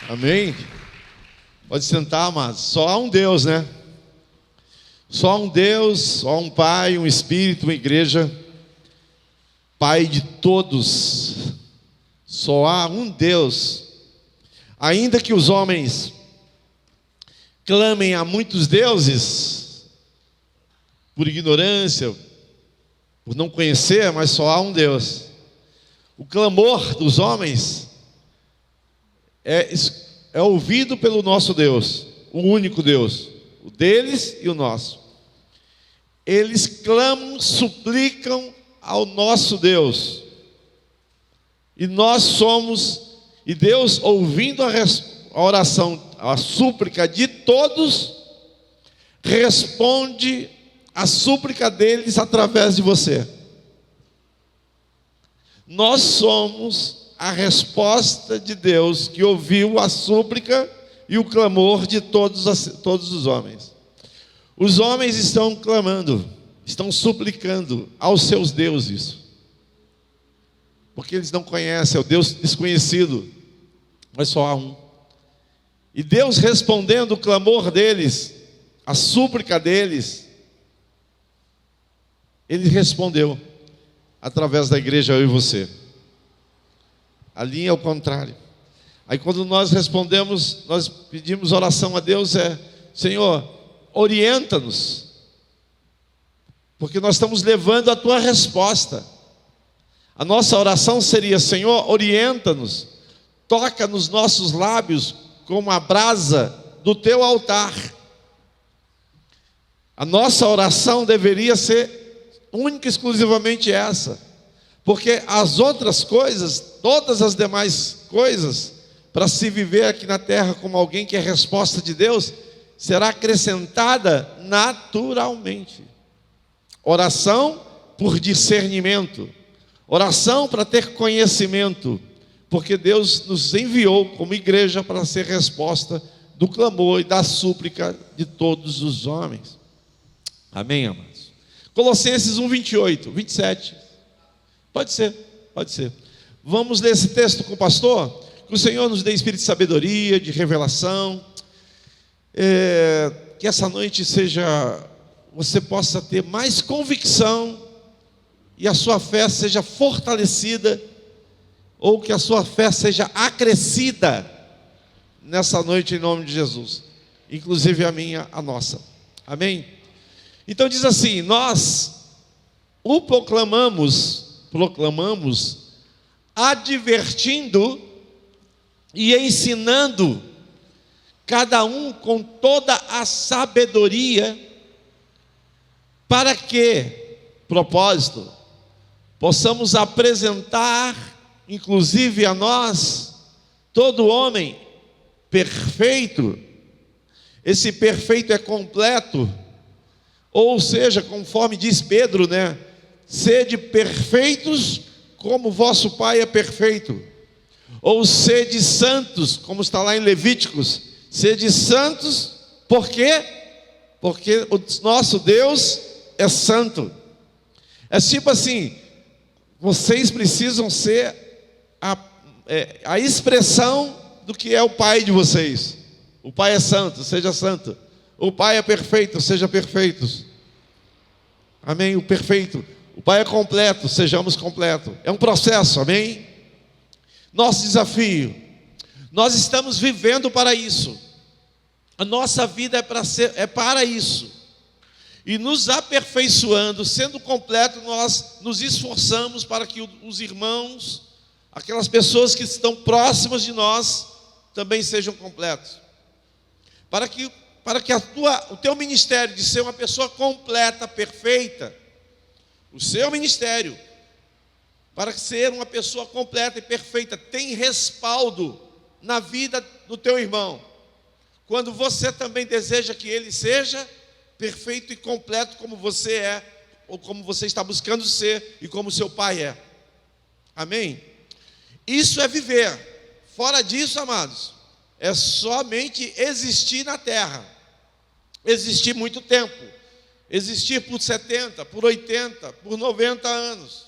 Amém? Pode sentar, amados. Só há um Deus, né? Só há um Deus, só há um Pai, um Espírito, uma igreja, Pai de todos. Só há um Deus. Ainda que os homens clamem a muitos deuses, por ignorância, por não conhecer, mas só há um Deus. O clamor dos homens é ouvido pelo nosso Deus, o único Deus, o deles e o nosso. Eles clamam, suplicam ao nosso Deus. E nós somos, e Deus, ouvindo a oração, a súplica de todos, responde a súplica deles através de você. Nós somos a resposta de Deus que ouviu a súplica e o clamor de todos os homens. Os homens estão clamando, estão suplicando aos seus deuses, porque eles não conhecem, é o Deus desconhecido, mas só há um. E Deus, respondendo o clamor deles, a súplica deles, Ele respondeu através da igreja, eu e você. A linha é o contrário. Aí quando nós respondemos, nós pedimos oração a Deus, Senhor, orienta-nos, porque nós estamos levando a tua resposta. A nossa oração seria: Senhor, orienta-nos, toca nos nossos lábios como a brasa do teu altar. A nossa oração deveria ser única e exclusivamente essa, porque as outras coisas, todas as demais coisas, para se viver aqui na terra como alguém que é resposta de Deus, será acrescentada naturalmente. Oração por discernimento, oração para ter conhecimento, porque Deus nos enviou como igreja para ser resposta do clamor e da súplica de todos os homens. Amém, amados? Colossenses 1, 28, 27. Pode ser. Vamos ler esse texto com o pastor? Que o Senhor nos dê espírito de sabedoria, de revelação. Que essa noite você possa ter mais convicção e a sua fé seja fortalecida, ou que a sua fé seja acrescida nessa noite em nome de Jesus, inclusive a minha, a nossa. Amém? Então diz assim: nós o proclamamos advertindo e ensinando cada um com toda a sabedoria, para que, propósito, possamos apresentar, inclusive a nós, todo homem perfeito. Esse perfeito é completo, ou seja, conforme diz Pedro, né? Sede perfeitos como vosso Pai é perfeito. Ou sede santos, como está lá em Levíticos. Sede santos, por quê? Porque o nosso Deus é santo. É tipo assim: vocês precisam ser a expressão do que é o Pai de vocês. O Pai é santo, seja santo. O Pai é perfeito, seja perfeitos. Amém? O perfeito. O Pai é completo, sejamos completos. É um processo, amém? Nosso desafio, nós estamos vivendo para isso. A nossa vida é para isso. E nos aperfeiçoando, sendo completo, nós nos esforçamos para que os irmãos, aquelas pessoas que estão próximas de nós, também sejam completos. Para que o teu ministério de ser uma pessoa completa, perfeita, o seu ministério, para ser uma pessoa completa e perfeita, tem respaldo na vida do teu irmão. Quando você também deseja que ele seja perfeito e completo como você é, ou como você está buscando ser, e como seu pai é. Amém? Isso é viver. Fora disso, amados, é somente existir na terra. Existir muito tempo. Existir por 70, por 80, por 90 anos.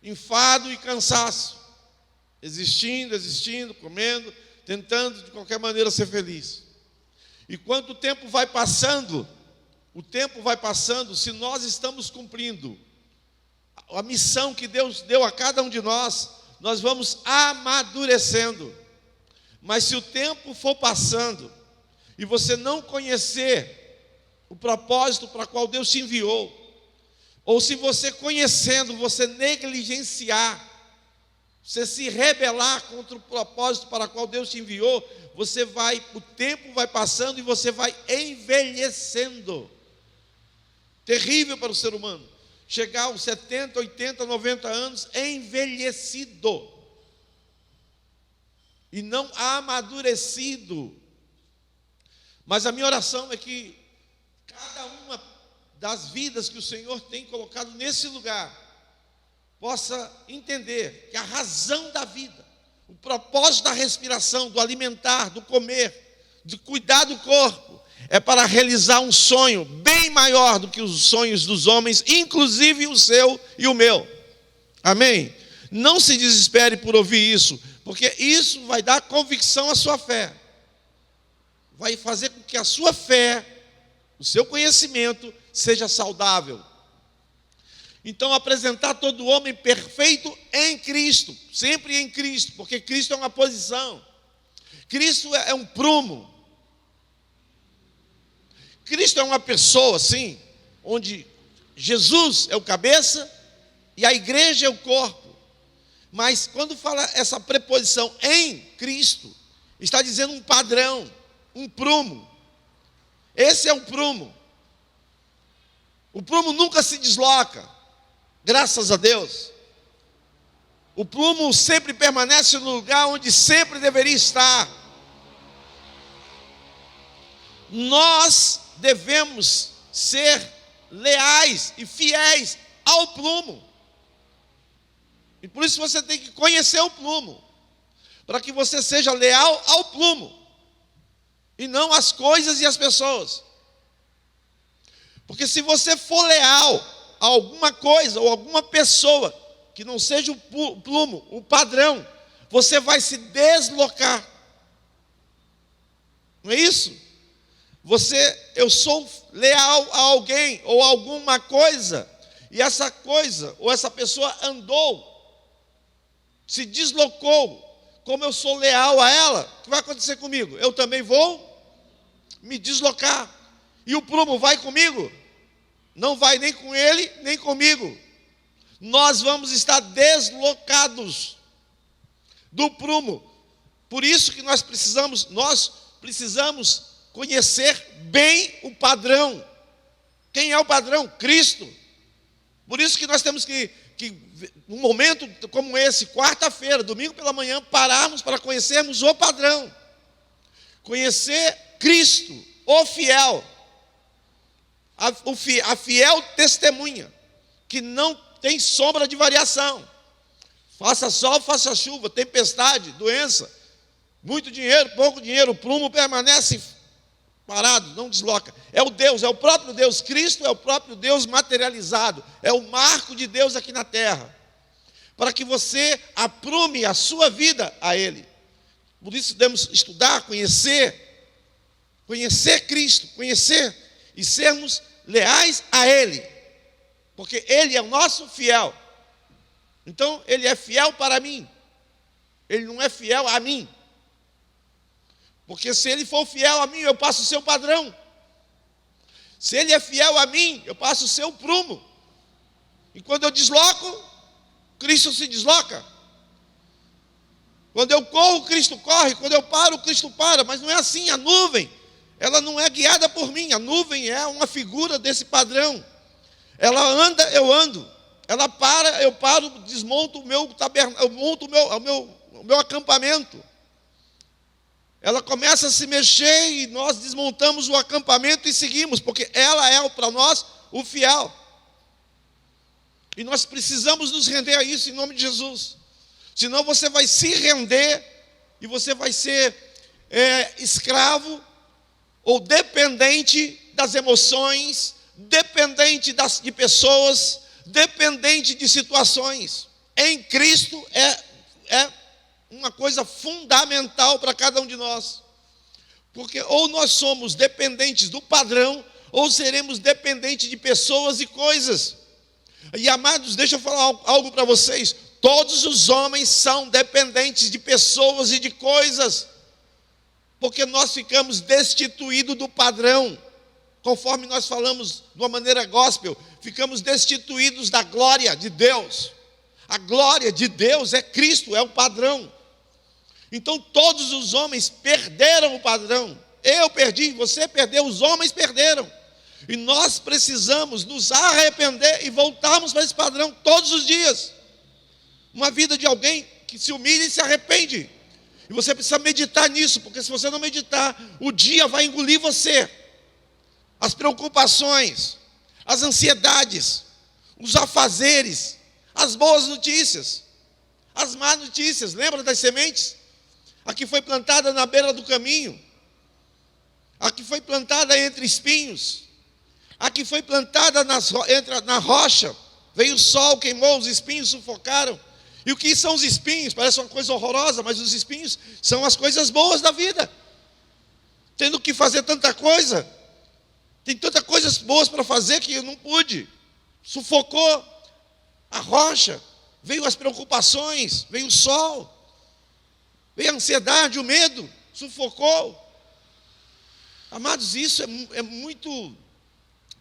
Enfado e cansaço. Existindo, comendo, tentando de qualquer maneira ser feliz. E quando o tempo vai passando, se nós estamos cumprindo a missão que Deus deu a cada um de nós, nós vamos amadurecendo. Mas se o tempo for passando e você não conhecer o propósito para qual Deus te enviou, ou se você conhecendo, você negligenciar, você se rebelar contra o propósito para o qual Deus te enviou, o tempo vai passando e você vai envelhecendo. Terrível para o ser humano, chegar aos 70, 80, 90 anos envelhecido e não amadurecido. Mas a minha oração é que cada uma das vidas que o Senhor tem colocado nesse lugar possa entender que a razão da vida, o propósito da respiração, do alimentar, do comer, de cuidar do corpo, é para realizar um sonho bem maior do que os sonhos dos homens, inclusive o seu e o meu. Amém? Não se desespere por ouvir isso, porque isso vai dar convicção à sua fé. Vai fazer com que a sua fé, o seu conhecimento, seja saudável. Então, apresentar todo homem perfeito em Cristo, sempre em Cristo, porque Cristo é uma posição. Cristo é um prumo. Cristo é uma pessoa, sim, onde Jesus é o cabeça e a igreja é o corpo. Mas quando fala essa preposição em Cristo, está dizendo um padrão, um prumo. Esse é o prumo. O prumo nunca se desloca, graças a Deus. O prumo sempre permanece no lugar onde sempre deveria estar. Nós devemos ser leais e fiéis ao plumo. E por isso você tem que conhecer o plumo, para que você seja leal ao plumo, e não às coisas e às pessoas. Porque se você for leal a alguma coisa ou alguma pessoa que não seja o plumo, o padrão, você vai se deslocar. Não é isso? Eu sou leal a alguém ou a alguma coisa, e essa coisa ou essa pessoa andou, se deslocou, como eu sou leal a ela, o que vai acontecer comigo? Eu também vou me deslocar. E o prumo vai comigo? Não vai nem com ele, nem comigo. Nós vamos estar deslocados do prumo. Por isso que nós precisamos conhecer bem o padrão. Quem é o padrão? Cristo. Por isso que nós temos que num momento como esse, quarta-feira, domingo pela manhã, pararmos para conhecermos o padrão. Conhecer Cristo, o fiel. A fiel testemunha, que não tem sombra de variação. Faça sol, faça chuva, tempestade, doença, muito dinheiro, pouco dinheiro, o prumo permanece parado, não desloca. É o Deus, é o próprio Deus. Cristo é o próprio Deus materializado, é o marco de Deus aqui na terra, para que você aprume a sua vida a Ele. Por isso devemos estudar, conhecer Cristo, conhecer e sermos leais a Ele, porque Ele é o nosso fiel. Então Ele é fiel para mim, Ele não é fiel a mim. Porque se Ele for fiel a mim, eu passo o seu padrão. Se Ele é fiel a mim, eu passo o seu prumo. E quando eu desloco, Cristo se desloca. Quando eu corro, Cristo corre. Quando eu paro, Cristo para. Mas não é assim. A nuvem, ela não é guiada por mim. A nuvem é uma figura desse padrão. Ela anda, eu ando. Ela para, eu paro, desmonto o meu tabernáculo, eu monto o meu acampamento. Ela começa a se mexer e nós desmontamos o acampamento e seguimos, porque ela é para nós o fiel. E nós precisamos nos render a isso em nome de Jesus. Senão você vai se render e você vai ser escravo ou dependente das emoções, dependente de pessoas, dependente de situações. Em Cristo é uma coisa fundamental para cada um de nós. Porque ou nós somos dependentes do padrão, ou seremos dependentes de pessoas e coisas. E amados, deixa eu falar algo para vocês. Todos os homens são dependentes de pessoas e de coisas. Porque nós ficamos destituídos do padrão. Conforme nós falamos de uma maneira gospel, ficamos destituídos da glória de Deus. A glória de Deus é Cristo, é o padrão. Então todos os homens perderam o padrão. Eu perdi, você perdeu, os homens perderam. E nós precisamos nos arrepender e voltarmos para esse padrão todos os dias. Uma vida de alguém que se humilha e se arrepende. E você precisa meditar nisso, porque se você não meditar, o dia vai engolir você. As preocupações, as ansiedades, os afazeres, as boas notícias, as más notícias. Lembra das sementes? A que foi plantada na beira do caminho, a que foi plantada entre espinhos, a que foi plantada na rocha. Veio o sol, queimou, os espinhos sufocaram. E o que são os espinhos? Parece uma coisa horrorosa, mas os espinhos são as coisas boas da vida. Tendo que fazer tanta coisa, tem tantas coisas boas para fazer que eu não pude. Sufocou a rocha, veio as preocupações, veio o sol, veio a ansiedade, o medo, sufocou. Amados, isso é muito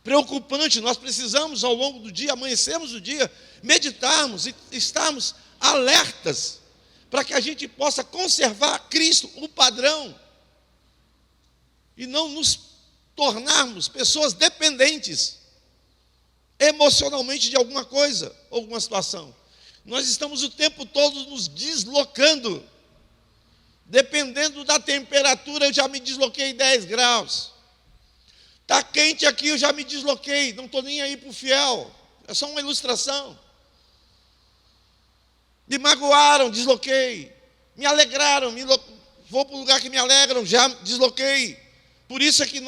preocupante. Nós precisamos, ao longo do dia, amanhecermos o dia, meditarmos e estarmos alertas, para que a gente possa conservar Cristo, o padrão, e não nos tornarmos pessoas dependentes emocionalmente de alguma coisa, alguma situação. Nós estamos o tempo todo nos deslocando. Dependendo da temperatura, eu já me desloquei 10 graus. Está quente aqui, eu já me desloquei. Não estou nem aí para o fiel. É só uma ilustração. Me magoaram, desloquei. Me alegraram, vou para o lugar que me alegram, já desloquei. Por isso é que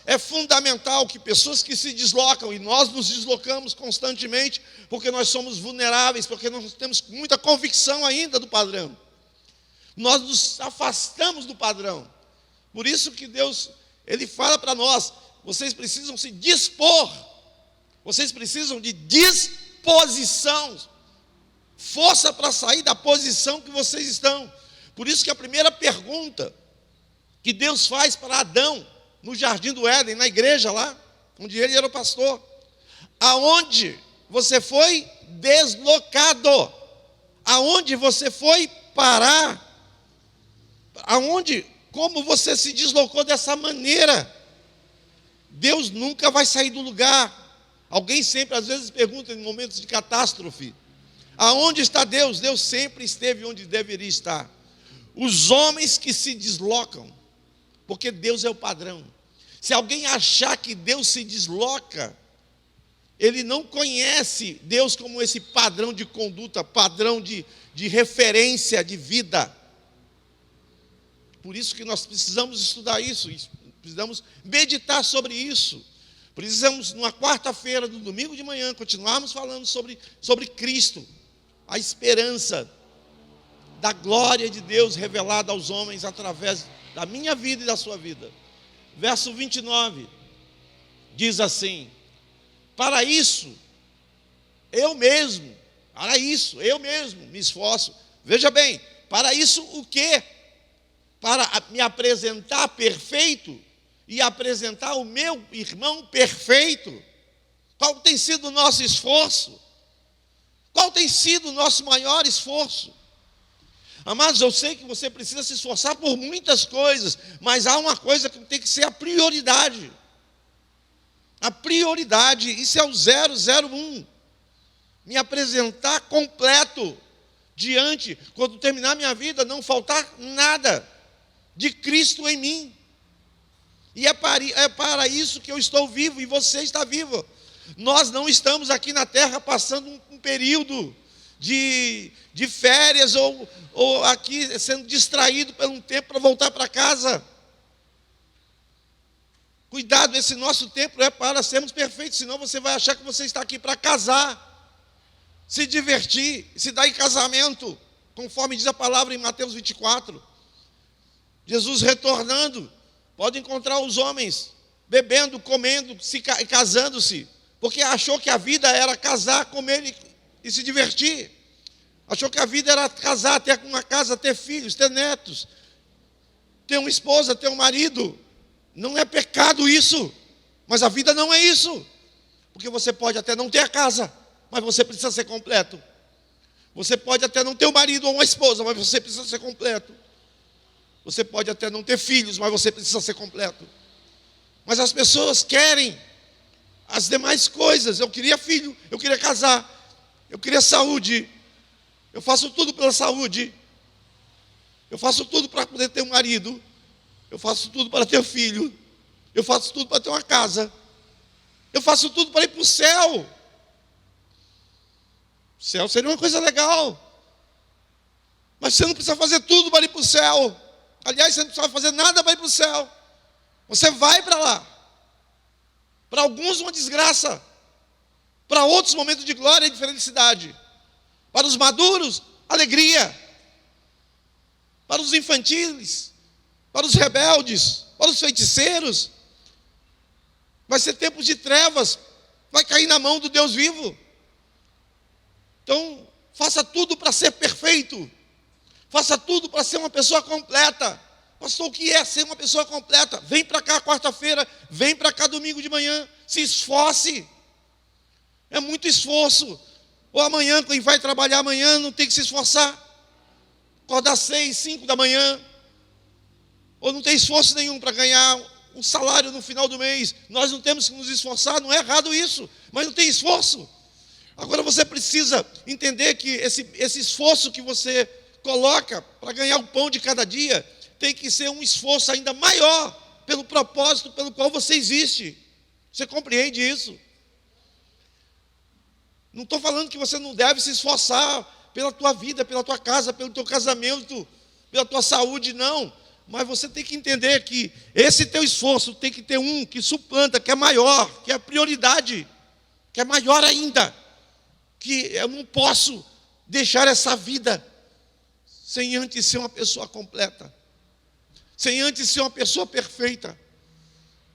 é fundamental que pessoas que se deslocam, e nós nos deslocamos constantemente, porque nós somos vulneráveis, porque nós temos muita convicção ainda do padrão. Nós nos afastamos do padrão. Por isso que Deus, Ele fala para nós, vocês precisam se dispor, vocês precisam de disposição, força para sair da posição que vocês estão. Por isso que a primeira pergunta que Deus faz para Adão, no jardim do Éden, na igreja lá, onde ele era o pastor: aonde você foi deslocado? Aonde você foi parar? Como você se deslocou dessa maneira? Deus nunca vai sair do lugar. Alguém sempre, às vezes, pergunta em momentos de catástrofe: aonde está Deus? Deus sempre esteve onde deveria estar. Os homens que se deslocam, porque Deus é o padrão. Se alguém achar que Deus se desloca, ele não conhece Deus como esse padrão de conduta, padrão de referência de vida. Por isso que nós precisamos estudar isso, precisamos meditar sobre isso. Precisamos, numa quarta-feira, no domingo de manhã, continuarmos falando sobre Cristo, a esperança da glória de Deus revelada aos homens através da minha vida e da sua vida. Verso 29 diz assim: para isso eu mesmo me esforço. Veja bem, para isso o quê? Para me apresentar perfeito e apresentar o meu irmão perfeito. Qual tem sido o nosso esforço? Qual tem sido o nosso maior esforço? Amados, eu sei que você precisa se esforçar por muitas coisas, mas há uma coisa que tem que ser a prioridade. A prioridade, isso é o 001. Me apresentar completo diante, quando terminar minha vida, não faltar nada de Cristo em mim. E é para isso que eu estou vivo e você está vivo. Nós não estamos aqui na terra passando um período de férias ou aqui sendo distraído por um tempo para voltar para casa. Cuidado, esse nosso tempo é para sermos perfeitos, senão você vai achar que você está aqui para casar, se divertir, se dar em casamento. conforme diz a palavra em Mateus 24. Jesus retornando, pode encontrar os homens bebendo, comendo, casando-se, porque achou que a vida era casar, comer e se divertir. Achou que a vida era casar, ter uma casa, ter filhos, ter netos, ter uma esposa, ter um marido. Não é pecado isso, mas a vida não é isso. Porque você pode até não ter a casa, mas você precisa ser completo. Você pode até não ter um marido ou uma esposa, mas você precisa ser completo. Você pode até não ter filhos, mas você precisa ser completo. Mas as pessoas querem as demais coisas. Eu queria filho, eu queria casar, eu queria saúde. Eu faço tudo pela saúde. Eu faço tudo para poder ter um marido. Eu faço tudo para ter filho. Eu faço tudo para ter uma casa. Eu faço tudo para ir para o céu. O céu seria uma coisa legal. Mas você não precisa fazer tudo para ir para o céu. Aliás, você não precisa fazer nada para ir para o céu. Você vai para lá. Para alguns uma desgraça. Para outros momentos de glória e de felicidade. Para os maduros, alegria. Para os infantis, para os rebeldes, para os feiticeiros, vai ser tempos de trevas, vai cair na mão do Deus vivo. Então, faça tudo para ser perfeito. Faça tudo para ser uma pessoa completa. Pastor, o que é ser uma pessoa completa? Vem para cá quarta-feira, vem para cá domingo de manhã, se esforce. É muito esforço. Ou amanhã, quem vai trabalhar amanhã, não tem que se esforçar. Acordar às 6, 5 da manhã. Ou não tem esforço nenhum para ganhar um salário no final do mês. Nós não temos que nos esforçar, não é errado isso, mas não tem esforço. Agora você precisa entender que esse esforço que você coloca para ganhar o pão de cada dia, tem que ser um esforço ainda maior pelo propósito pelo qual você existe. Você compreende isso? Não estou falando que você não deve se esforçar pela tua vida, pela tua casa, pelo teu casamento, pela tua saúde, não. Mas você tem que entender que esse teu esforço tem que ter um que suplanta, que é maior, que é prioridade, que é maior ainda. Que eu não posso deixar essa vida sem antes ser uma pessoa completa, sem antes ser uma pessoa perfeita.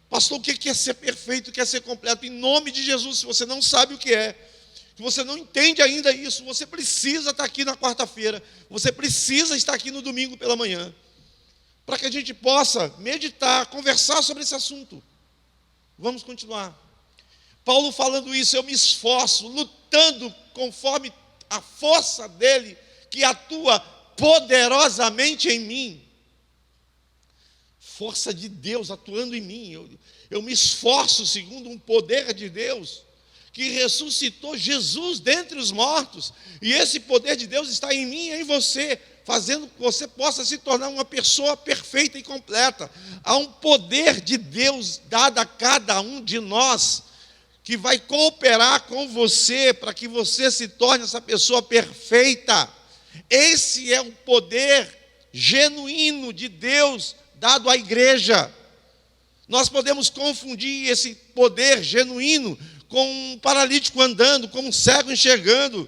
Pastor, o que é ser perfeito, o que é ser completo? Em nome de Jesus, se você não sabe o que é, se você não entende ainda isso, você precisa estar aqui na quarta-feira, você precisa estar aqui no domingo pela manhã, para que a gente possa meditar, conversar sobre esse assunto. Vamos continuar. Paulo falando isso, eu me esforço, lutando conforme a força dele, que atua poderosamente em mim. Força de Deus atuando em mim. Eu me esforço segundo um poder de Deus, que ressuscitou Jesus dentre os mortos, e esse poder de Deus está em mim e em você, fazendo que você possa se tornar uma pessoa perfeita e completa. Há um poder de Deus dado a cada um de nós, que vai cooperar com você, para que você se torne essa pessoa perfeita. Esse é o poder genuíno de Deus dado à igreja. Nós podemos confundir esse poder genuíno com um paralítico andando, como um cego enxergando,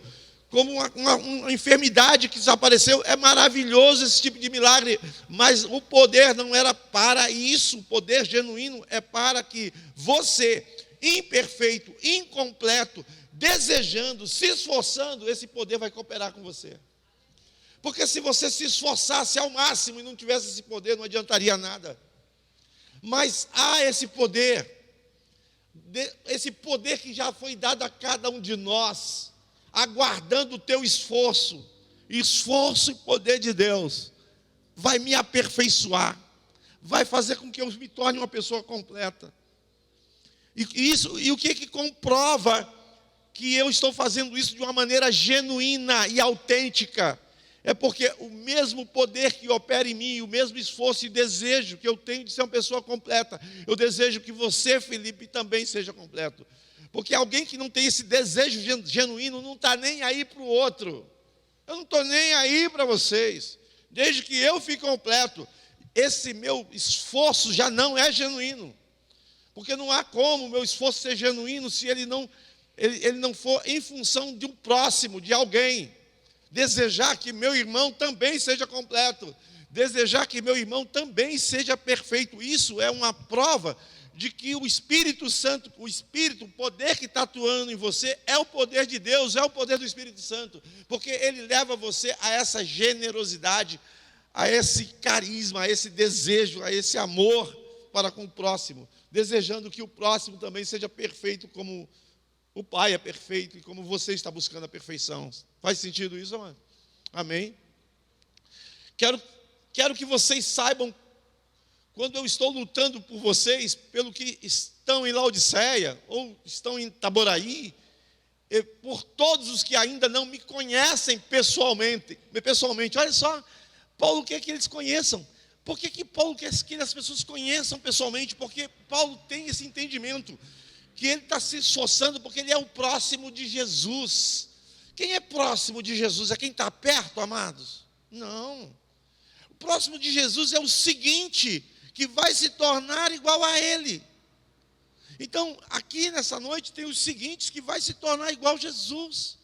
como uma enfermidade que desapareceu. É maravilhoso esse tipo de milagre, mas o poder não era para isso. O poder genuíno é para que você, imperfeito, incompleto, desejando, se esforçando, esse poder vai cooperar com você. Porque se você se esforçasse ao máximo e não tivesse esse poder, não adiantaria nada. Mas há esse poder que já foi dado a cada um de nós, aguardando o teu esforço e poder de Deus, vai me aperfeiçoar, vai fazer com que eu me torne uma pessoa completa. E o que comprova que eu estou fazendo isso de uma maneira genuína e autêntica? É porque o mesmo poder que opera em mim, o mesmo esforço e desejo que eu tenho de ser uma pessoa completa, eu desejo que você, Felipe, também seja completo. Porque alguém que não tem esse desejo genuíno não está nem aí para o outro. Eu não estou nem aí para vocês. Desde que eu fique completo, esse meu esforço já não é genuíno. Porque não há como o meu esforço ser genuíno se ele não for em função de um próximo, de alguém. desejar que meu irmão também seja completo, desejar que meu irmão também seja perfeito. Isso é uma prova de que o Espírito Santo, o poder que está atuando em você é o poder de Deus, é o poder do Espírito Santo, porque ele leva você a essa generosidade, a esse carisma, a esse desejo, a esse amor para com o próximo, desejando que o próximo também seja perfeito como o Pai é perfeito e como você está buscando a perfeição. Faz sentido isso, amado? Amém? Quero que vocês saibam, quando eu estou lutando por vocês, pelo que estão em Laodiceia, ou estão em Itaboraí, por todos os que ainda não me conhecem pessoalmente, olha só, Paulo quer que eles conheçam. Por que Paulo quer que as pessoas conheçam pessoalmente? Porque Paulo tem esse entendimento, que ele está se esforçando porque ele é o próximo de Jesus. Quem é próximo de Jesus? É quem está perto, amados? Não. O próximo de Jesus é o seguinte, que vai se tornar igual a ele. Então, aqui nessa noite tem os seguintes que vai se tornar igual a Jesus.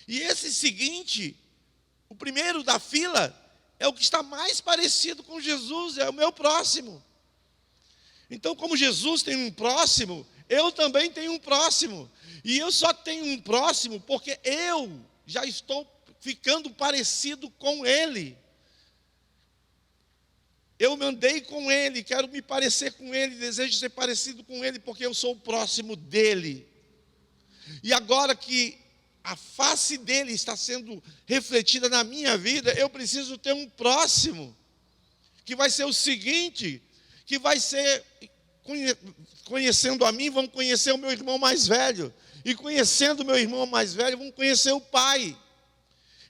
E esse seguinte, o primeiro da fila, é o que está mais parecido com Jesus, é o meu próximo. Então, como Jesus tem um próximo, eu também tenho um próximo. E eu só tenho um próximo porque eu já estou ficando parecido com ele. Eu me andei com ele, quero me parecer com ele, desejo ser parecido com ele, porque eu sou o próximo dele. E agora que a face dele está sendo refletida na minha vida, eu preciso ter um próximo, que vai ser o seguinte, que vai ser, conhecendo a mim, vão conhecer o meu irmão mais velho, e conhecendo o meu irmão mais velho, vão conhecer o Pai.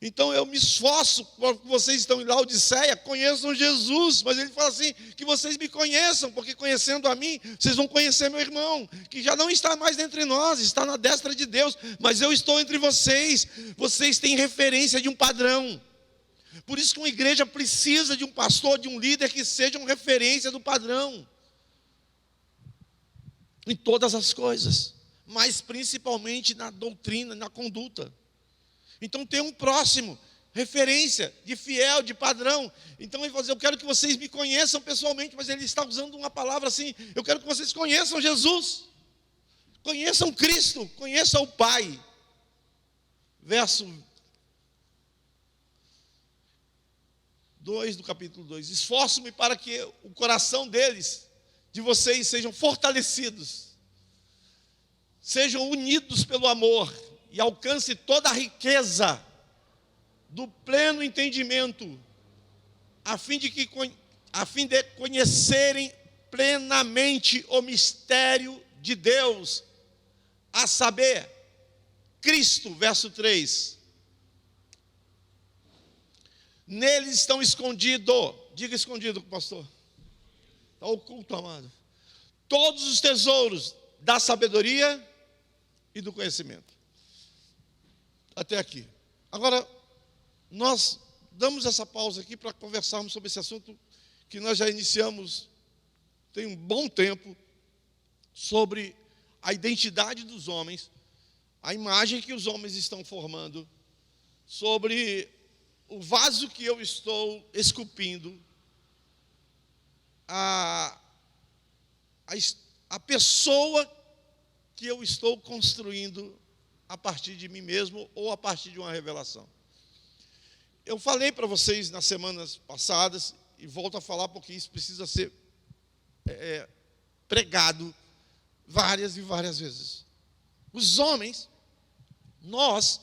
Então eu me esforço, porque vocês estão em Laodiceia, conheçam Jesus, mas ele fala assim, que vocês me conheçam, porque conhecendo a mim, vocês vão conhecer meu irmão, que já não está mais entre nós, está na destra de Deus, mas eu estou entre vocês, vocês têm referência de um padrão. Por isso que uma igreja precisa de um pastor, de um líder que seja uma referência do padrão, em todas as coisas, mas principalmente na doutrina, na conduta. Então tem um próximo, referência, de fiel, de padrão. Então ele fala assim, eu quero que vocês me conheçam pessoalmente, mas ele está usando uma palavra assim, eu quero que vocês conheçam Jesus, conheçam Cristo, conheçam o Pai. Verso 2 do capítulo 2, esforço-me para que o coração deles, de vocês, sejam fortalecidos, sejam unidos pelo amor, e alcance toda a riqueza do pleno entendimento, a fim de conhecerem plenamente o mistério de Deus, a saber, Cristo, verso 3. Neles estão escondidos, diga escondido, pastor, está oculto, amado, todos os tesouros da sabedoria e do conhecimento. Até aqui. Agora, nós damos essa pausa aqui para conversarmos sobre esse assunto que nós já iniciamos tem um bom tempo, sobre a identidade dos homens, a imagem que os homens estão formando, sobre o vaso que eu estou esculpindo, a pessoa que eu estou construindo a partir de mim mesmo ou a partir de uma revelação. Eu falei para vocês nas semanas passadas, e volto a falar porque isso precisa ser pregado várias e várias vezes. Os homens, nós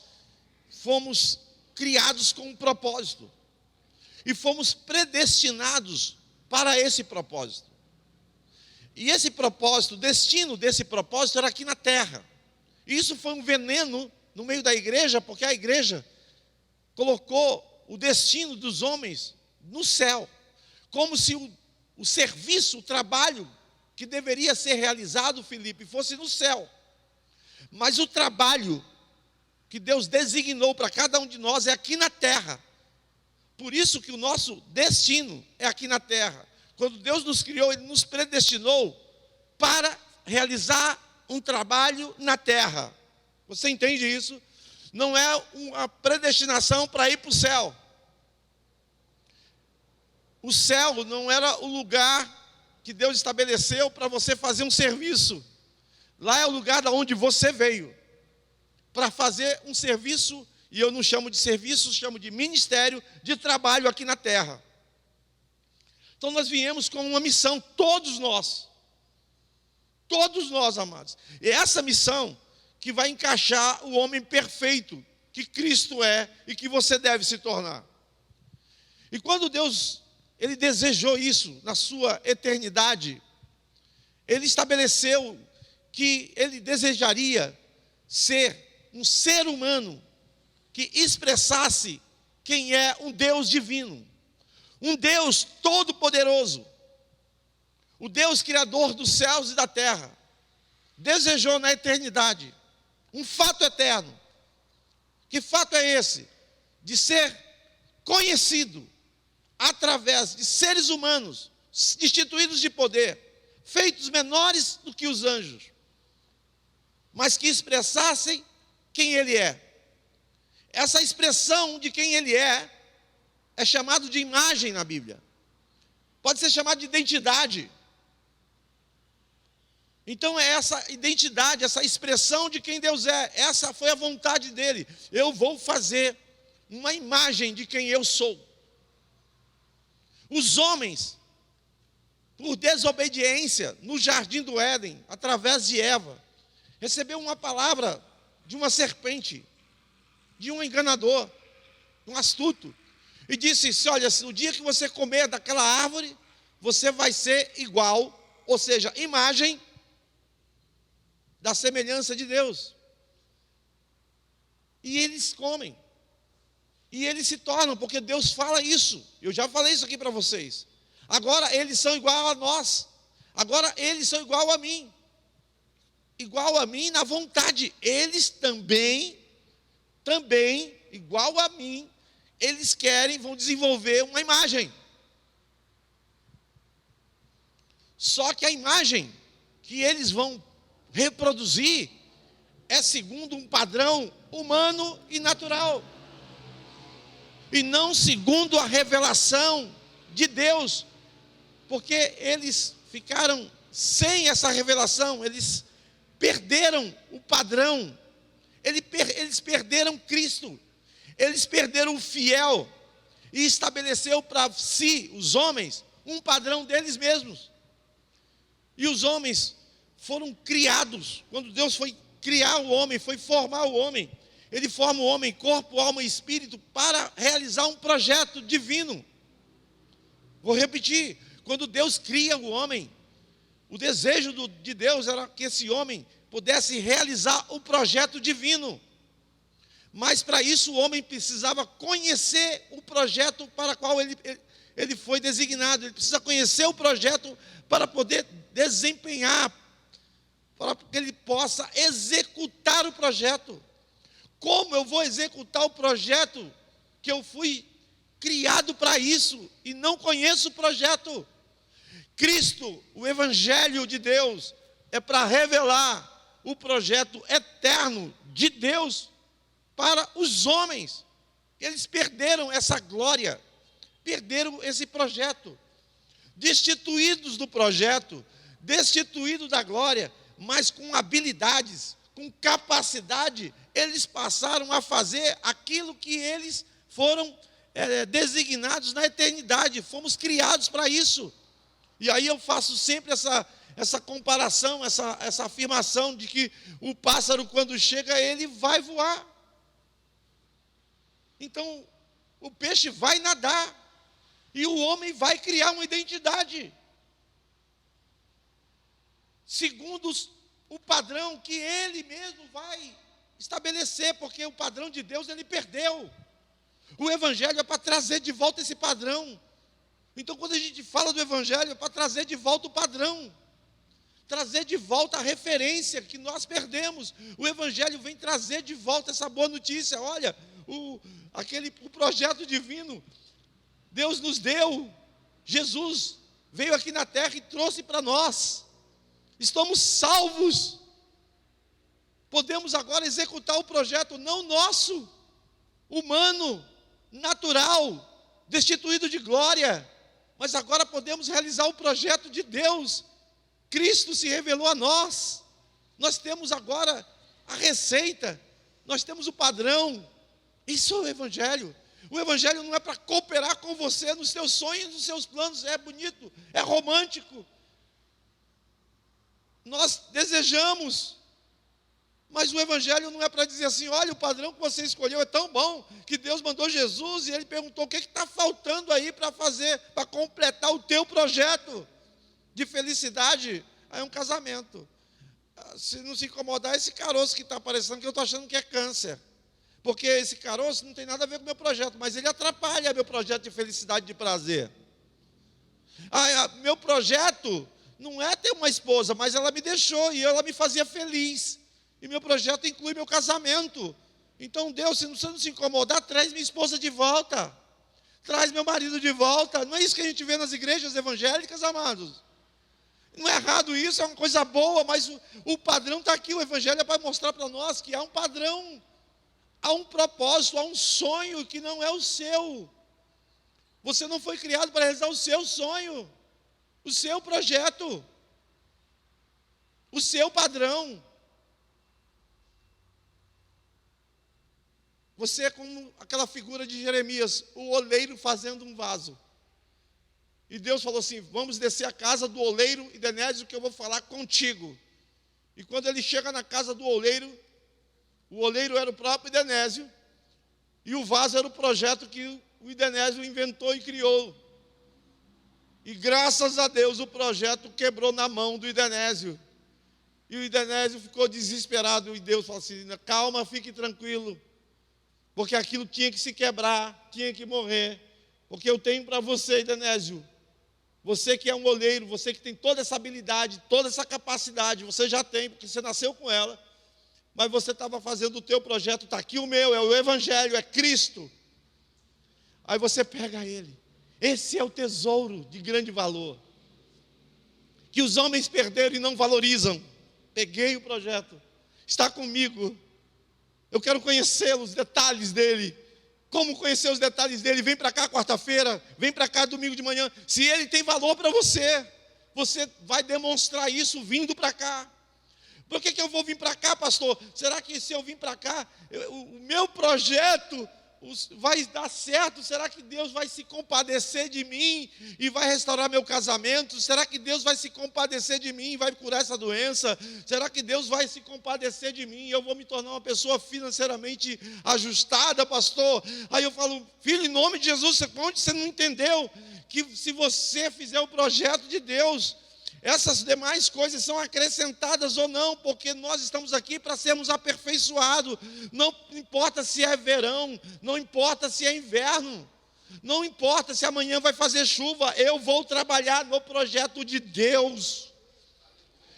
fomos criados com um propósito, e fomos predestinados para esse propósito. E esse propósito, o destino desse propósito era aqui na terra. Isso foi um veneno no meio da igreja, porque a igreja colocou o destino dos homens no céu, como se o serviço, o trabalho que deveria ser realizado, Felipe, fosse no céu. Mas o trabalho que Deus designou para cada um de nós é aqui na terra. Por isso que o nosso destino é aqui na terra. Quando Deus nos criou, Ele nos predestinou para realizar um trabalho na terra. Você entende isso? não é uma predestinação para ir para o céu. O céu não era o lugar que Deus estabeleceu para você fazer um serviço. Lá é o lugar de onde você veio, para fazer um serviço, e eu não chamo de serviço, chamo de ministério, de trabalho aqui na terra. Então nós viemos com uma missão, todos nós, amados. E essa missão que vai encaixar o homem perfeito, que Cristo é e que você deve se tornar. E quando Deus, Ele desejou isso na sua eternidade, Ele estabeleceu que Ele desejaria ser um ser humano que expressasse quem é um Deus divino, um Deus todo-poderoso, o Deus criador dos céus e da terra. Desejou na eternidade um fato eterno. Que fato é esse? De ser conhecido através de seres humanos destituídos de poder, feitos menores do que os anjos, mas que expressassem quem Ele é. Essa expressão de quem Ele é chamado de imagem na Bíblia. Pode ser chamado de identidade. Então é essa identidade, essa expressão de quem Deus é. Essa foi a vontade dEle. Eu vou fazer uma imagem de quem eu sou. Os homens, por desobediência, no jardim do Éden, através de Eva, recebeu uma palavra de uma serpente, de um enganador, um astuto, e disse: olha, no dia que você comer daquela árvore, você vai ser igual, ou seja, imagem da semelhança de Deus. E eles comem, e eles se tornam, porque Deus fala isso. Eu já falei isso aqui para vocês. Agora eles são igual a nós, agora eles são igual a mim na vontade. Eles também, igual a mim, eles vão desenvolver uma imagem. Só que a imagem que eles vão reproduzir é segundo um padrão humano e natural, e não segundo a revelação de Deus, porque eles ficaram sem essa revelação, eles perderam o padrão, eles perderam Cristo, eles perderam o fiel, e estabeleceu para si, os homens, um padrão deles mesmos. E os homens foram criados, quando Deus foi criar o homem, foi formar o homem, Ele forma o homem, corpo, alma e espírito, para realizar um projeto divino. Vou repetir, quando Deus cria o homem, o desejo de Deus era que esse homem pudesse realizar o projeto divino. Mas para isso o homem precisava conhecer o projeto para o qual ele foi designado. Ele precisa conhecer o projeto para poder desempenhar, para que ele possa executar o projeto. Como eu vou executar o projeto que eu fui criado para isso e não conheço o projeto? Cristo, o Evangelho de Deus, é para revelar o projeto eterno de Deus para os homens. Eles perderam essa glória, perderam esse projeto, destituídos do projeto, destituídos da glória, mas com habilidades, com capacidade, eles passaram a fazer aquilo que eles foram designados na eternidade. Fomos criados para isso. E aí eu faço sempre essa comparação, essa afirmação de que o pássaro, quando chega, ele vai voar. Então, o peixe vai nadar e o homem vai criar uma identidade segundo o padrão que ele mesmo vai estabelecer, porque o padrão de Deus ele perdeu. O Evangelho é para trazer de volta esse padrão. Então, quando a gente fala do Evangelho, é para trazer de volta o padrão, trazer de volta a referência que nós perdemos. O Evangelho vem trazer de volta essa boa notícia. Olha, o projeto divino, Deus nos deu, Jesus veio aqui na terra e trouxe para nós. Estamos salvos. podemos agora executar o projeto não nosso, humano, natural, destituído de glória, mas agora podemos realizar o projeto de Deus. Cristo se revelou a nós. Nós temos agora a receita, nós temos o padrão. Isso é o Evangelho. O Evangelho não é para cooperar com você nos seus sonhos, nos seus planos. É bonito, é romântico. Nós desejamos, mas o Evangelho não é para dizer assim: olha, o padrão que você escolheu é tão bom, que Deus mandou Jesus, e Ele perguntou: o que está faltando aí para fazer, para completar o teu projeto de felicidade? Aí é um casamento. Se não se incomodar, esse caroço que está aparecendo, que eu estou achando que é câncer. Porque esse caroço não tem nada a ver com o meu projeto, mas ele atrapalha meu projeto de felicidade e de prazer. Meu projeto não é ter uma esposa, mas ela me deixou e ela me fazia feliz. E meu projeto inclui meu casamento. Então, Deus, se você não se incomodar, traz minha esposa de volta. Traz meu marido de volta. Não é isso que a gente vê nas igrejas evangélicas, amados? Não é errado isso, é uma coisa boa, mas o padrão está aqui. O Evangelho é para mostrar para nós que há um padrão, há um propósito, há um sonho que não é o seu. Você não foi criado para realizar o seu sonho, o seu projeto, o seu padrão. Você é como aquela figura de Jeremias, o oleiro fazendo um vaso. E Deus falou assim: vamos descer à casa do oleiro, e Denésio, que eu vou falar contigo. E quando ele chega na casa do oleiro, o oleiro era o próprio Denésio, e o vaso era o projeto que o Denésio inventou e criou. E graças a Deus o projeto quebrou na mão do Denésio. E o Denésio ficou desesperado, e Deus falou assim: calma, fique tranquilo, porque aquilo tinha que se quebrar, tinha que morrer, porque eu tenho para você, Denésio, você que é um oleiro, você que tem toda essa habilidade, toda essa capacidade, você já tem, porque você nasceu com ela, mas você estava fazendo o teu projeto, está aqui o meu, é o Evangelho, é Cristo. Aí você pega ele. Esse é o tesouro de grande valor, que os homens perderam e não valorizam. Peguei o projeto, está comigo, eu quero conhecer os detalhes dele. Como conhecer os detalhes dele? Vem para cá quarta-feira, vem para cá domingo de manhã. Se ele tem valor para você, você vai demonstrar isso vindo para cá. Por que eu vou vir para cá, pastor? Será que se eu vir para cá, o meu projeto vai dar certo? Será que Deus vai se compadecer de mim e vai restaurar meu casamento? Será que Deus vai se compadecer de mim e vai curar essa doença? Será que Deus vai se compadecer de mim e eu vou me tornar uma pessoa financeiramente ajustada, pastor? Aí eu falo: filho, em nome de Jesus, onde você não entendeu que se você fizer o projeto de Deus, essas demais coisas são acrescentadas ou não, porque nós estamos aqui para sermos aperfeiçoados. Não importa se é verão, não importa se é inverno, não importa se amanhã vai fazer chuva, eu vou trabalhar no projeto de Deus.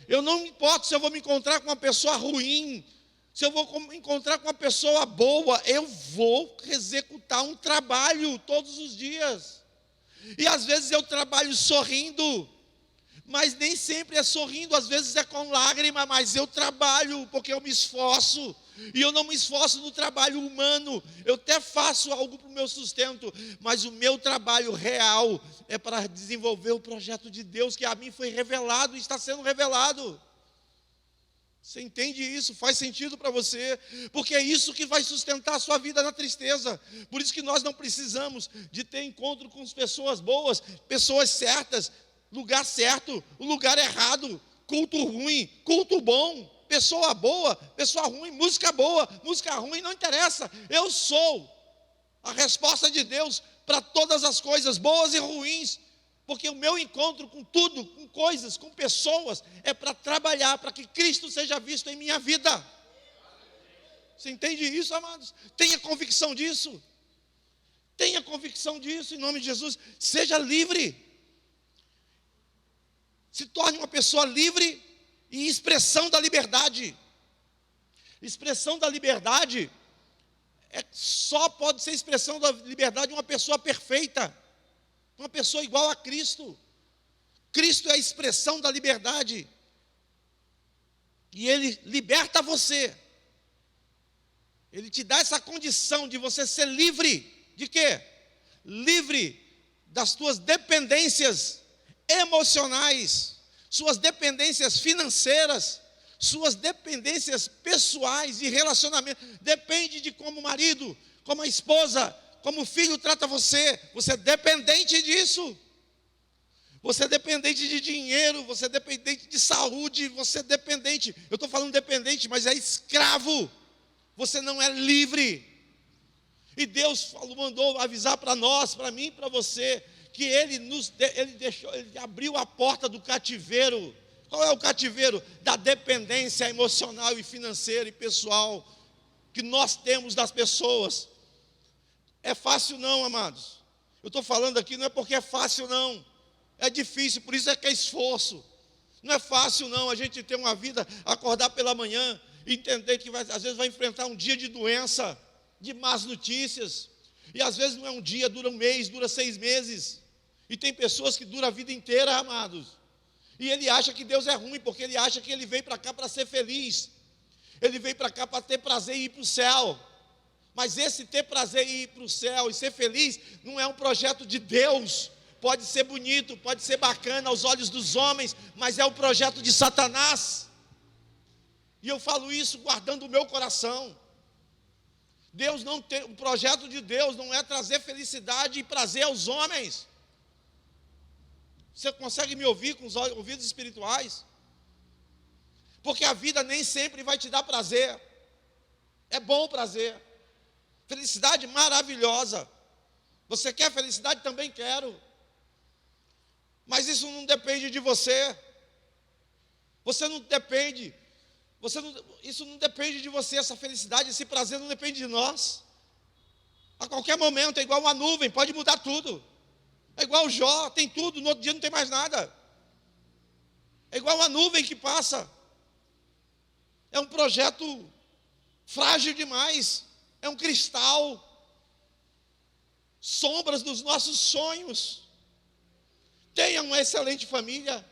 Eu não importo se eu vou me encontrar com uma pessoa ruim, se eu vou me encontrar com uma pessoa boa, eu vou executar um trabalho todos os dias. E às vezes eu trabalho sorrindo, mas nem sempre é sorrindo, às vezes é com lágrima, mas eu trabalho porque eu me esforço, e eu não me esforço no trabalho humano, eu até faço algo para o meu sustento, mas o meu trabalho real é para desenvolver o projeto de Deus, que a mim foi revelado e está sendo revelado. Você entende isso? Faz sentido para você? Porque é isso que vai sustentar a sua vida na tristeza. Por isso que nós não precisamos de ter encontro com as pessoas boas, pessoas certas, lugar certo, o lugar errado, culto ruim, culto bom, pessoa boa, pessoa ruim, música boa, música ruim, não interessa. Eu sou a resposta de Deus para todas as coisas boas e ruins, porque o meu encontro com tudo, com coisas, com pessoas, é para trabalhar, para que Cristo seja visto em minha vida. Você entende isso, amados? Tenha convicção disso. Tenha convicção disso, em nome de Jesus. Seja livre. Se torne uma pessoa livre e expressão da liberdade. Expressão da liberdade só pode ser expressão da liberdade uma pessoa perfeita, uma pessoa igual a Cristo. Cristo é a expressão da liberdade. E Ele liberta você. Ele te dá essa condição de você ser livre. De quê? Livre das tuas dependências emocionais, suas dependências financeiras, suas dependências pessoais e relacionamento. Depende de como o marido, como a esposa, como o filho trata você. Você é dependente disso. Você é dependente de dinheiro, você é dependente de saúde, você é dependente. Eu estou falando dependente, mas é escravo. Você não é livre. E Deus mandou avisar para nós, para mim e para você, que ele abriu a porta do cativeiro. Qual é o cativeiro? Da dependência emocional e financeira e pessoal que nós temos das pessoas. É fácil não, amados. Eu estou falando aqui não é porque é fácil não. É difícil, por isso é que é esforço. Não é fácil não a gente ter uma vida, acordar pela manhã, entender que às vezes vai enfrentar um dia de doença, de más notícias. E às vezes não é um dia, dura um mês, dura 6 meses. E tem pessoas que duram a vida inteira, amados. E ele acha que Deus é ruim, porque ele acha que ele veio para cá para ser feliz. Ele veio para cá para ter prazer e ir para o céu. Mas esse ter prazer e ir para o céu e ser feliz não é um projeto de Deus. Pode ser bonito, pode ser bacana aos olhos dos homens, mas é um projeto de Satanás. E eu falo isso guardando o meu coração. O projeto de Deus não é trazer felicidade e prazer aos homens. Você consegue me ouvir com os ouvidos espirituais? Porque a vida nem sempre vai te dar prazer. É bom o prazer. Felicidade maravilhosa. Você quer felicidade? Também quero. Mas isso não depende de você. Você não depende. Isso não depende de você. Essa felicidade, esse prazer não depende de nós. A qualquer momento é igual uma nuvem, pode mudar tudo. É igual o Jó, tem tudo, no outro dia não tem mais nada. É igual uma nuvem que passa. É um projeto frágil demais. É um cristal. Sombras dos nossos sonhos. Tenha uma excelente família.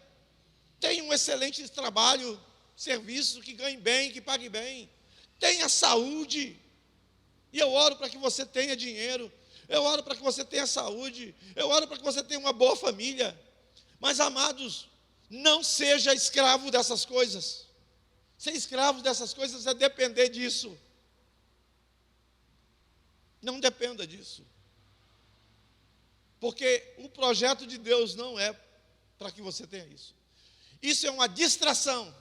Tenha um excelente trabalho, serviço, que ganhe bem, que pague bem. Tenha saúde. E eu oro para que você tenha dinheiro. Eu oro para que você tenha saúde. Eu oro para que você tenha uma boa família. Mas, amados, não seja escravo dessas coisas. Ser escravo dessas coisas é depender disso. Não dependa disso. Porque o projeto de Deus não é para que você tenha isso. Isso é uma distração.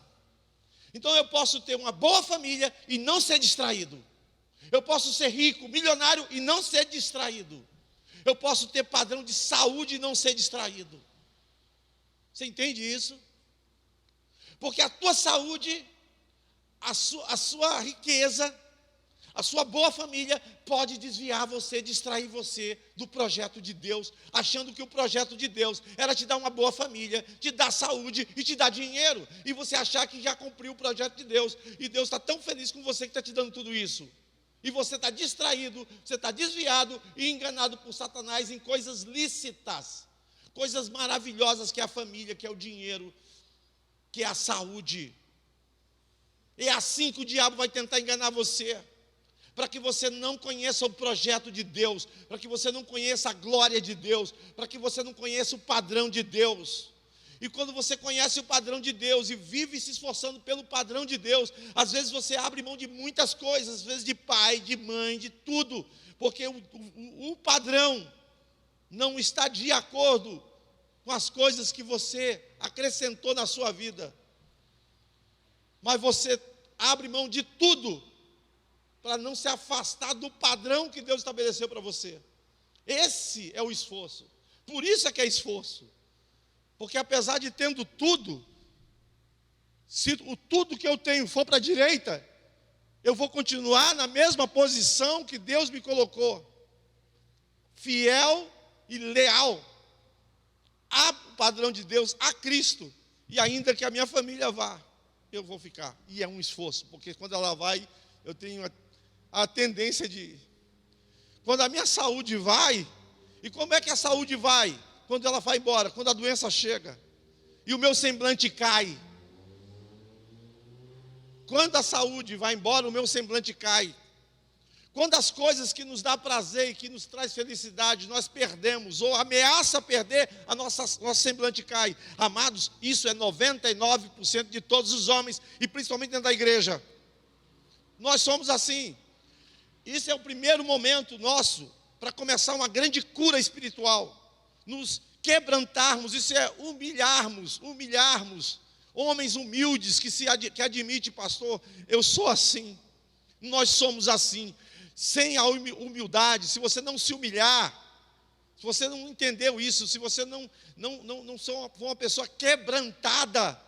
Então eu posso ter uma boa família e não ser distraído. Eu posso ser rico, milionário e não ser distraído. Eu posso ter padrão de saúde e não ser distraído. Você entende isso? Porque a tua saúde, a sua riqueza, a sua boa família pode desviar você, distrair você do projeto de Deus, achando que o projeto de Deus era te dar uma boa família, te dar saúde e te dar dinheiro, e você achar que já cumpriu o projeto de Deus, e Deus está tão feliz com você que está te dando tudo isso, e você está distraído, você está desviado e enganado por Satanás em coisas lícitas, coisas maravilhosas que é a família, que é o dinheiro, que é a saúde. É assim que o diabo vai tentar enganar você, para que você não conheça o projeto de Deus, para que você não conheça a glória de Deus, para que você não conheça o padrão de Deus. E quando você conhece o padrão de Deus e vive se esforçando pelo padrão de Deus, às vezes você abre mão de muitas coisas, às vezes de pai, de mãe, de tudo, porque o padrão não está de acordo com as coisas que você acrescentou na sua vida. Mas você abre mão de tudo para não se afastar do padrão que Deus estabeleceu para você. Esse é o esforço. Por isso é que é esforço. Porque apesar de tendo tudo, se o tudo que eu tenho for para a direita, eu vou continuar na mesma posição que Deus me colocou. Fiel e leal ao padrão de Deus, a Cristo. E ainda que a minha família vá, eu vou ficar. E é um esforço, porque quando ela vai, eu tenho a tendência de... Quando a minha saúde vai, e como é que a saúde vai? Quando ela vai embora, quando a doença chega, e o meu semblante cai. Quando a saúde vai embora, o meu semblante cai. Quando as coisas que nos dá prazer e que nos traz felicidade, nós perdemos, ou ameaça perder, nosso semblante cai. Amados, isso é 99% de todos os homens, e principalmente dentro da igreja. Nós somos assim. Isso é o primeiro momento nosso, para começar uma grande cura espiritual. Nos quebrantarmos, isso é humilharmos. Homens humildes que admitem, pastor, eu sou assim. Nós somos assim. Sem a humildade, se você não se humilhar, se você não entendeu isso, se você não for uma pessoa quebrantada,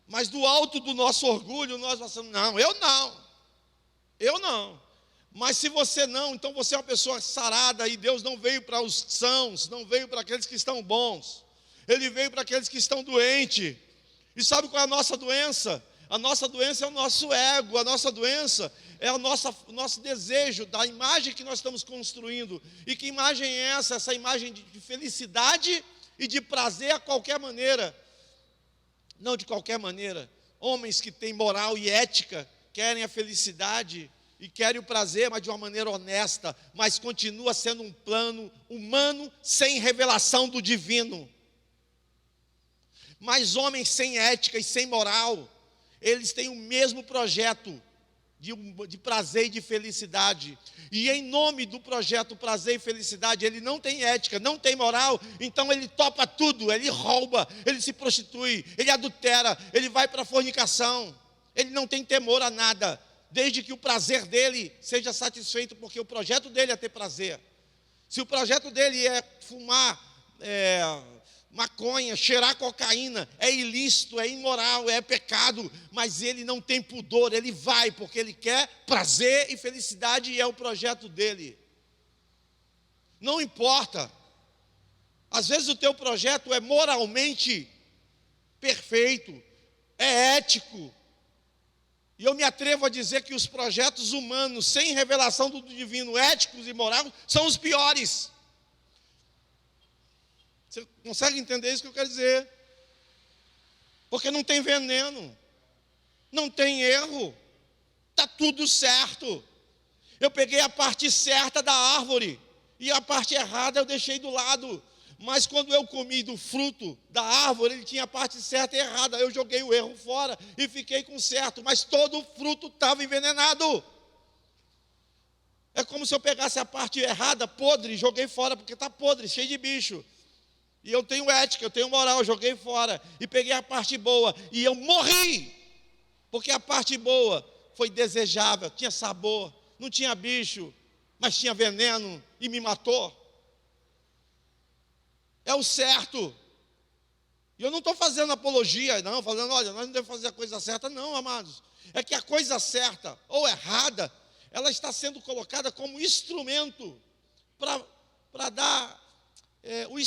mas do alto do nosso orgulho, nós passamos, não, eu não. Mas se você não, então você é uma pessoa sarada, e Deus não veio para os sãos, não veio para aqueles que estão bons, Ele veio para aqueles que estão doentes. E sabe qual é a nossa doença? A nossa doença é o nosso ego, a nossa doença é o nosso desejo da imagem que nós estamos construindo. E que imagem é essa? Essa imagem de felicidade e de prazer a qualquer maneira. Não de qualquer maneira. Homens que têm moral e ética, querem a felicidade e querem o prazer, mas de uma maneira honesta, mas continua sendo um plano humano sem revelação do divino. Mas homens sem ética e sem moral, eles têm o mesmo projeto de prazer e de felicidade. E em nome do projeto prazer e felicidade, ele não tem ética, não tem moral, então ele topa tudo, ele rouba, ele se prostitui, ele adultera, ele vai para a fornicação. Ele não tem temor a nada, desde que o prazer dele seja satisfeito, porque o projeto dele é ter prazer. Se o projeto dele é fumar maconha, cheirar cocaína, é ilícito, é imoral, é pecado, mas ele não tem pudor, ele vai, porque ele quer prazer e felicidade, e é o projeto dele. Não importa, às vezes o teu projeto é moralmente perfeito, é ético, e eu me atrevo a dizer que os projetos humanos, sem revelação do divino, éticos e morais, são os piores. Você consegue entender isso que eu quero dizer? Porque não tem veneno, não tem erro, está tudo certo. Eu peguei a parte certa da árvore, e a parte errada eu deixei do lado. Mas quando eu comi do fruto da árvore, ele tinha a parte certa e errada. Eu joguei o erro fora e fiquei com o certo, mas todo o fruto estava envenenado. É como se eu pegasse a parte errada, podre, e joguei fora, porque está podre, cheio de bicho. E eu tenho ética, eu tenho moral, eu joguei fora. E peguei a parte boa, e eu morri. Porque a parte boa foi desejável, tinha sabor, não tinha bicho, mas tinha veneno, e me matou. É o certo. E eu não estou fazendo apologia, não, falando, olha, nós não devemos fazer a coisa certa, não, amados. É que a coisa certa, ou errada, ela está sendo colocada como instrumento para dar, um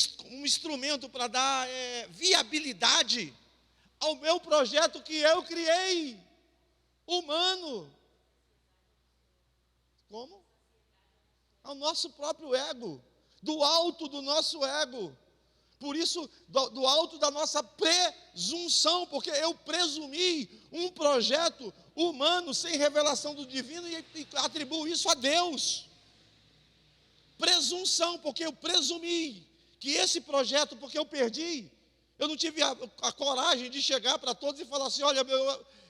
instrumento para dar viabilidade ao meu projeto que eu criei, humano. Como? Ao nosso próprio ego, do alto do nosso ego. Por isso, do alto da nossa presunção, porque eu presumi um projeto humano sem revelação do divino e atribuo isso a Deus. Presunção, porque eu presumi que esse projeto, porque eu perdi, eu não tive a coragem de chegar para todos e falar assim, olha,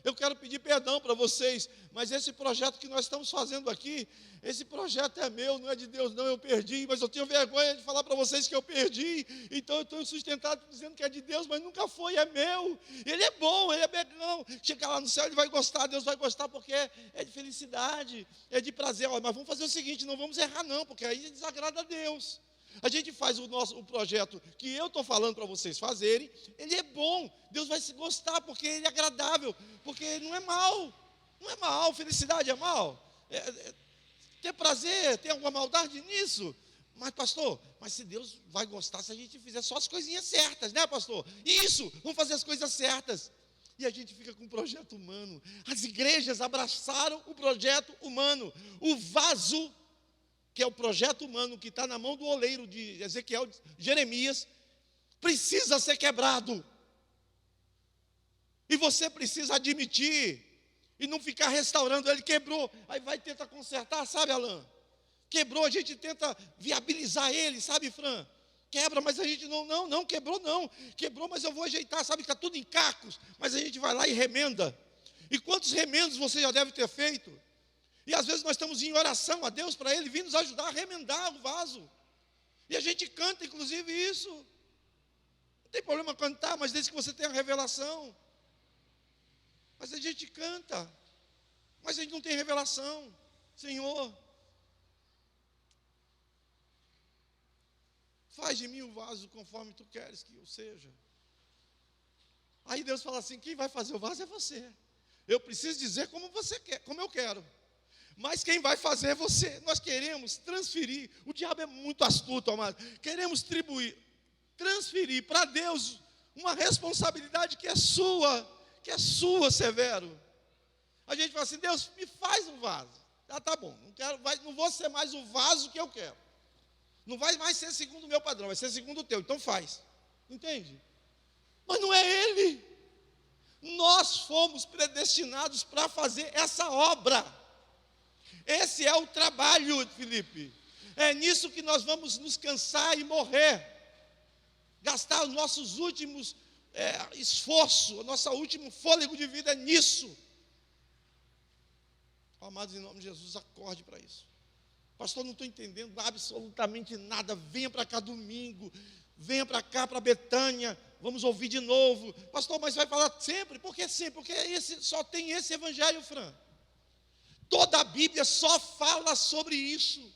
eu quero pedir perdão para vocês, mas esse projeto que nós estamos fazendo aqui, esse projeto é meu, não é de Deus não, eu perdi, mas eu tenho vergonha de falar para vocês que eu perdi, então eu estou sustentado dizendo que é de Deus, mas nunca foi, é meu. Ele é bom, ele é bom. Chegar lá no céu, ele vai gostar, Deus vai gostar, porque é de felicidade, é de prazer. Olha, mas vamos fazer o seguinte, não vamos errar não, porque aí desagrada a Deus. A gente faz o projeto que eu estou falando para vocês fazerem, ele é bom, Deus vai se gostar, porque ele é agradável, porque não é mal, felicidade é mal, ter prazer, tem alguma maldade nisso? Mas pastor, mas se Deus vai gostar se a gente fizer só as coisinhas certas, né pastor? Isso, vamos fazer as coisas certas. E a gente fica com o projeto humano. As igrejas abraçaram o projeto humano, o vaso, que é o projeto humano que está na mão do oleiro de Ezequiel, de Jeremias, precisa ser quebrado. E você precisa admitir, E não ficar restaurando, ele quebrou, aí vai tentar consertar, sabe, Alain? Quebrou, a gente tenta viabilizar ele, sabe, Fran? Quebra, mas a gente não, quebrou não. Quebrou, mas eu vou ajeitar, sabe, que está tudo em cacos, mas a gente vai lá e remenda. E quantos remendos você já deve ter feito? E às vezes nós estamos em oração a Deus para Ele vir nos ajudar a remendar o vaso. E a gente canta, inclusive, isso. Não tem problema cantar, mas desde que você tenha a revelação. Mas a gente canta, mas a gente não tem revelação. Senhor, faz de mim o vaso conforme tu queres que eu seja. Aí Deus fala assim: quem vai fazer o vaso é você. Eu preciso dizer como você quer, como eu quero. Mas quem vai fazer é você. Nós queremos transferir. O diabo é muito astuto, amado. Queremos transferir para Deus uma responsabilidade que é sua, Severo. A gente fala assim: Deus, me faz um vaso. Ah, tá bom, não vou ser mais o vaso que eu quero. Não vai mais ser segundo o meu padrão, vai ser segundo o teu, então faz. Entende? Mas não é Ele. Nós fomos predestinados para fazer essa obra. Esse é o trabalho, Felipe. É nisso que nós vamos nos cansar e morrer. Gastar os nossos últimos esforço, o nosso último fôlego de vida é nisso. Amados, em nome de Jesus, acorde para isso. Pastor, não estou entendendo absolutamente nada. Venha para cá domingo, venha para cá, para Betânia, vamos ouvir de novo. Pastor, mas vai falar sempre? Por que sempre? Porque só tem esse evangelho, Fran. Toda a Bíblia só fala sobre isso.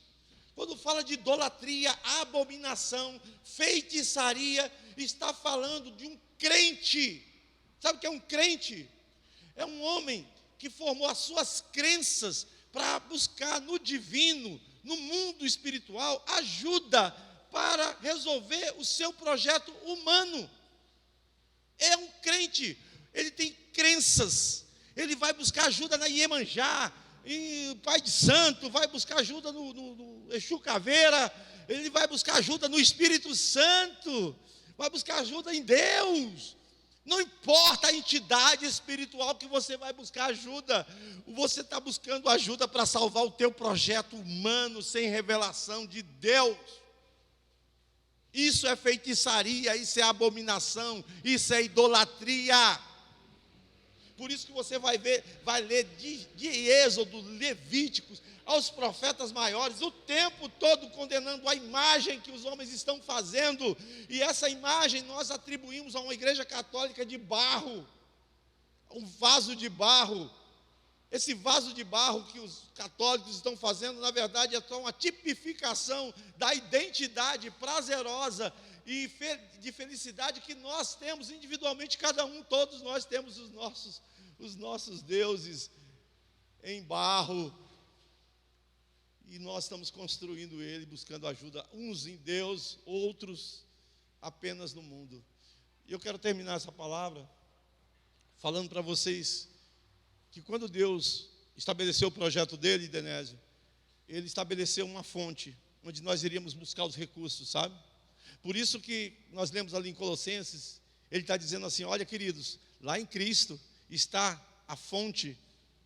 Quando fala de idolatria, abominação, feitiçaria, está falando de um crente. Sabe o que é um crente? É um homem que formou as suas crenças para buscar no divino, no mundo espiritual, ajuda para resolver o seu projeto humano. É um crente, ele tem crenças, ele vai buscar ajuda na Iemanjá, e o Pai de Santo, vai buscar ajuda no Exu Caveira, ele vai buscar ajuda no Espírito Santo, vai buscar ajuda em Deus. Não importa a entidade espiritual que você vai buscar ajuda, você está buscando ajuda para salvar o teu projeto humano sem revelação de Deus. Isso é feitiçaria, isso é abominação, isso é idolatria. Por isso que você vai ler de Êxodo, Levíticos, aos profetas maiores, o tempo todo condenando a imagem que os homens estão fazendo, e essa imagem nós atribuímos a uma igreja católica de barro, um vaso de barro. Esse vaso de barro que os católicos estão fazendo, na verdade, é só uma tipificação da identidade prazerosa e de felicidade que nós temos individualmente, cada um, todos nós temos os nossos deuses em barro, e nós estamos construindo ele, buscando ajuda, uns em Deus, outros apenas no mundo. E eu quero terminar essa palavra falando para vocês que quando Deus estabeleceu o projeto dele, Denésio, ele estabeleceu uma fonte, onde nós iríamos buscar os recursos, sabe? Por isso que nós lemos ali em Colossenses, ele está dizendo assim: olha, queridos, lá em Cristo está a fonte,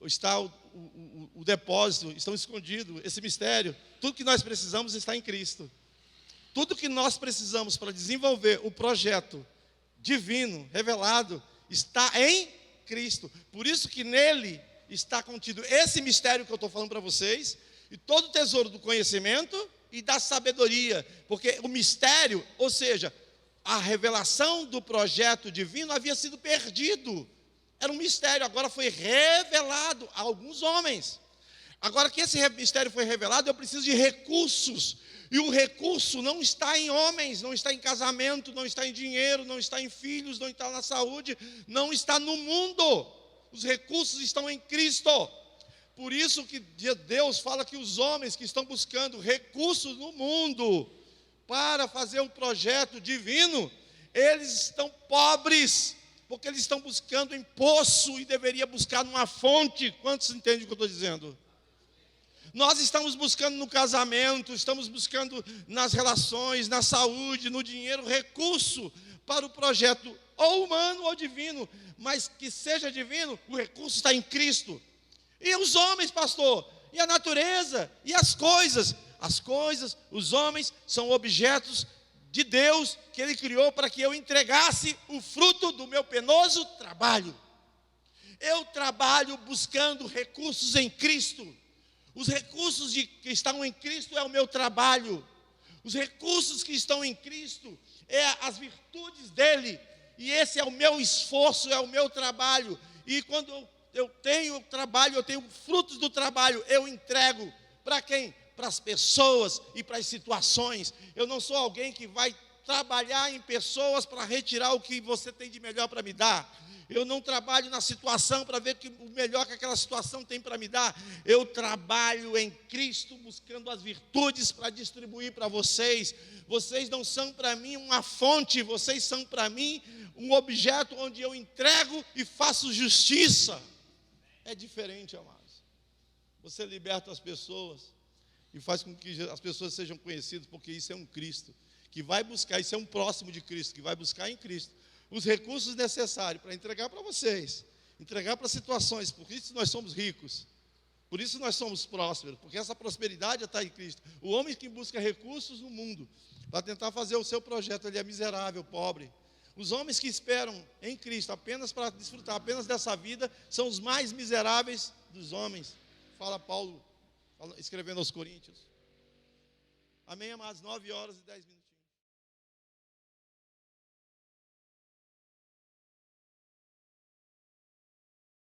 está o depósito, estão escondidos, esse mistério. Tudo que nós precisamos está em Cristo. Tudo que nós precisamos para desenvolver o projeto divino, revelado, está em Cristo. Por isso que nele está contido esse mistério que eu estou falando para vocês, e todo o tesouro do conhecimento e da sabedoria, porque o mistério, ou seja, a revelação do projeto divino havia sido perdido. Era um mistério, agora foi revelado a alguns homens. Agora que esse mistério foi revelado, eu preciso de recursos. E o recurso não está em homens, não está em casamento, não está em dinheiro, não está em filhos, não está na saúde, não está no mundo. Os recursos estão em Cristo. Por isso que Deus fala que os homens que estão buscando recursos no mundo para fazer o projeto divino, eles estão pobres, porque eles estão buscando em poço e deveria buscar numa fonte. Quantos entendem o que eu estou dizendo? Nós estamos buscando no casamento, estamos buscando nas relações, na saúde, no dinheiro, recurso para o projeto ou humano ou divino, mas que seja divino, o recurso está em Cristo. E os homens, pastor? E a natureza? E as coisas? As coisas, os homens, são objetos de Deus que Ele criou para que eu entregasse o fruto do meu penoso trabalho. Eu trabalho buscando recursos em Cristo. Os recursos que estão em Cristo é o meu trabalho. Os recursos que estão em Cristo é as virtudes dele. E esse é o meu esforço, é o meu trabalho. E quando eu tenho trabalho, eu tenho frutos do trabalho, eu entrego para quem? Para as pessoas e para as situações. Eu não sou alguém que vai trabalhar em pessoas para retirar o que você tem de melhor para me dar. Eu não trabalho na situação para ver o melhor que aquela situação tem para me dar. Eu trabalho em Cristo buscando as virtudes para distribuir para vocês. Vocês não são para mim uma fonte, vocês são para mim um objeto onde eu entrego e faço justiça. É diferente, amados. Você liberta as pessoas e faz com que as pessoas sejam conhecidas, porque isso é um Cristo que vai buscar, isso é um próximo de Cristo, que vai buscar em Cristo os recursos necessários para entregar para vocês, entregar para situações. Por isso nós somos ricos, por isso nós somos prósperos, porque essa prosperidade está em Cristo. O homem que busca recursos no mundo para tentar fazer o seu projeto, ele é miserável, pobre. Os homens que esperam em Cristo apenas para desfrutar apenas dessa vida, são os mais miseráveis dos homens. Fala Paulo, escrevendo aos Coríntios. Amém, amados? 9 horas e 10 minutos.